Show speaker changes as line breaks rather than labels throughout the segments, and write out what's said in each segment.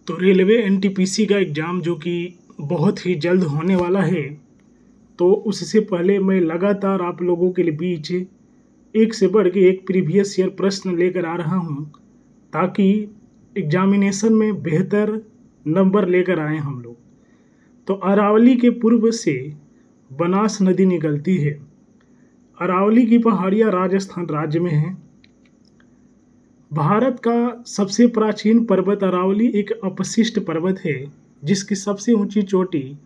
तो railway NTPC का exam जो कि बहुत ही जल्द होने वाला है, तो उससे पहले मैं लगातार आप लोगों के लिए बीच एक से बढ़ के एक प्रीवियस ईयर प्रश्न लेकर आ रहा हूं, ताकि एग्जामिनेशन में बेहतर नंबर लेकर आए हम लोग। तो अरावली के पूर्व से बनास नदी निकलती है। अरावली की पहाड़ियाँ राजस्थान राज्य में हैं। भारत का सबसे प्राचीन पर्वत अरावली एक अपशिष्ट पर्वत है, जिसकी सबसे ऊंची चोटी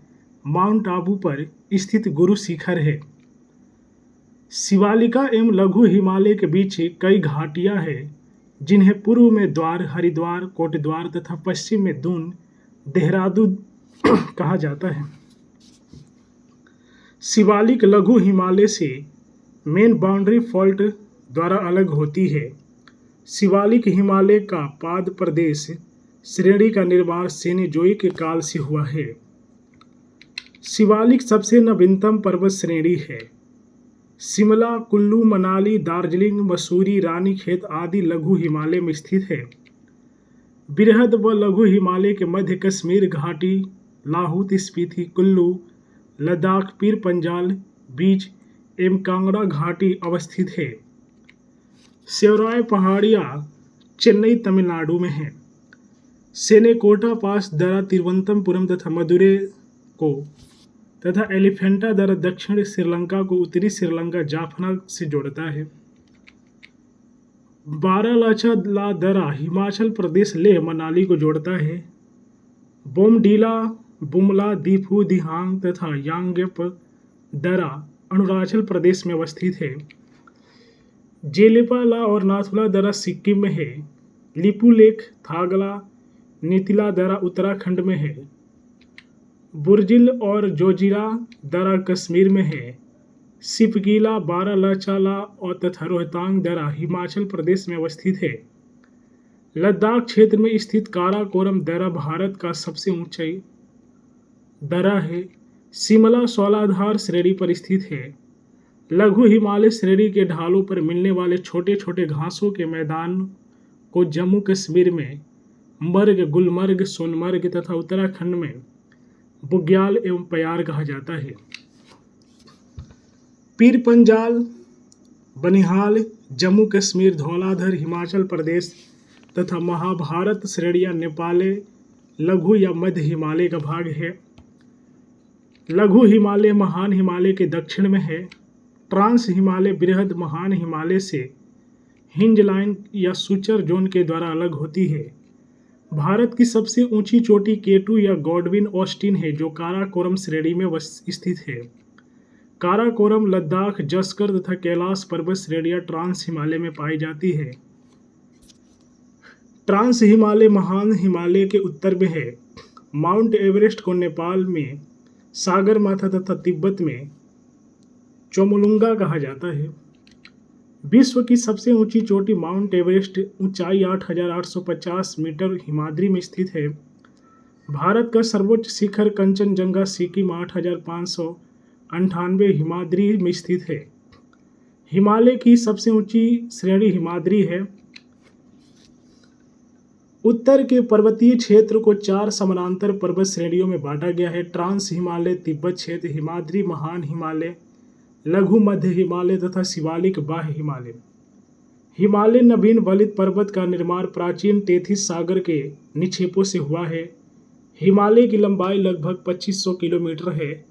माउंट आबू पर स्थित गुरु शिखर है। शिवालिका एवं लघु हिमालय के बीच कई घाटियां हैं, जिन्हें पूर्व में द्वार, हरिद्वार, कोटद्वार तथा पश्चिम में दून, देहरादून कहा जाता है। शिवालिक लघु हिमालय से मेन बाउंड्री फॉल्ट द्वारा अलग होती है। शिवालिक हिमालय का पाद प्रदेश श्रेणी का निर्माण सेनेजोइक के काल से हुआ है। शिवालिक सबसे नवीनतम पर्वत श्रेणी है। शिमला, कुल्लू, मनाली, दार्जिलिंग, मसूरी, रानीखेत आदि लघु हिमालय में स्थित है। बृहद व लघु हिमालय के मध्य कश्मीर घाटी, लाहौल स्पीति, कुल्लू, लद्दाख, पीर पंजाल, बीज एवं कांगड़ा घाटी अवस्थित है। सेवराय पहाड़ियाँ चेन्नई तमिलनाडु में हैं। सेनेकोटा पास दरा तिरुवनंतपुरम तथा मदुरै को तथा एलिफेंटा दरा दक्षिण श्रीलंका को उत्तरी श्रीलंका जाफना से जोड़ता है। बारालाचा दरा हिमाचल प्रदेश लेह मनाली को जोड़ता है। बोमडीला, बुमला, दीफू, दिहांग तथा यांगेप दरा अरुणाचल प्रदेश में अवस्थित है। जेलेपाला और नाथुला दरा सिक्किम में है। लिपुलेख, थागला, नीतिला दरा उत्तराखंड में है। बुर्जिल और जोजिरा दरा कश्मीर में है। सिपगीला, बारालाचाला और तथा रोहतांग दरा हिमाचल प्रदेश में अवस्थित है। लद्दाख क्षेत्र में स्थित काराकोरम दरा भारत का सबसे ऊंचाई दरा है। शिमला शौलाधार श्रेणी पर स्थित है। लघु हिमालय श्रेणी के ढालों पर मिलने वाले छोटे छोटे घासों के मैदान को जम्मू कश्मीर में मर्ग, गुलमर्ग, सोनमर्ग तथा उत्तराखंड में बुग्याल एवं प्यार कहा जाता है। पीर पंजाल, बनिहाल, जम्मू कश्मीर, धौलाधर हिमाचल प्रदेश तथा महाभारत श्रेणियाँ नेपाले लघु या मध्य हिमालय का भाग है। लघु हिमालय महान हिमालय के दक्षिण में है। ट्रांस हिमालय बृहद महान हिमालय से हिंज लाइन या सूचर जोन के द्वारा अलग होती है। भारत की सबसे ऊंची चोटी केटू या गॉडविन ऑस्टिन है, जो काराकोरम श्रेणी में स्थित है। काराकोरम, लद्दाख, जस्कर तथा कैलाश पर्वत श्रेणियां ट्रांस हिमालय में पाई जाती है। ट्रांस हिमालय महान हिमालय के उत्तर में है। माउंट एवरेस्ट को नेपाल में सागरमाथा तथा तिब्बत में चोमोलुंगा कहा जाता है। विश्व की सबसे ऊंची चोटी माउंट एवरेस्ट ऊंचाई 8,850 मीटर हिमाद्री में स्थित है। भारत का सर्वोच्च शिखर कंचनजंगा सिक्किम 8,598 हिमाद्री में स्थित है। हिमालय की सबसे ऊंची श्रेणी हिमाद्री है। उत्तर के पर्वतीय क्षेत्र को 4 समानांतर पर्वत श्रेणियों में बांटा गया है। ट्रांस हिमालय, तिब्बत क्षेत्र, हिमाद्री, महान हिमालय, लघु मध्य हिमालय तथा शिवालिक बाह्य हिमालय। हिमालय नवीन वलित पर्वत का निर्माण प्राचीन टेथिस सागर के निक्षेपों से हुआ है। हिमालय की लंबाई लगभग 2500 किलोमीटर है।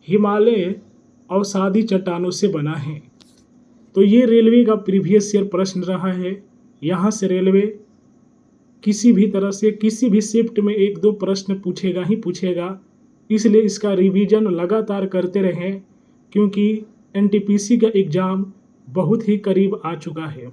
हिमालय अवसादी चट्टानों से बना है। तो ये रेलवे का प्रीवियस ईयर प्रश्न रहा है। यहाँ से रेलवे किसी भी तरह से किसी भी शिफ्ट में 1-2 प्रश्न पूछेगा ही पूछेगा, इसलिए इसका रिवीजन लगातार करते रहें, क्योंकि एनटीपीसी का एग्ज़ाम बहुत ही करीब आ चुका है।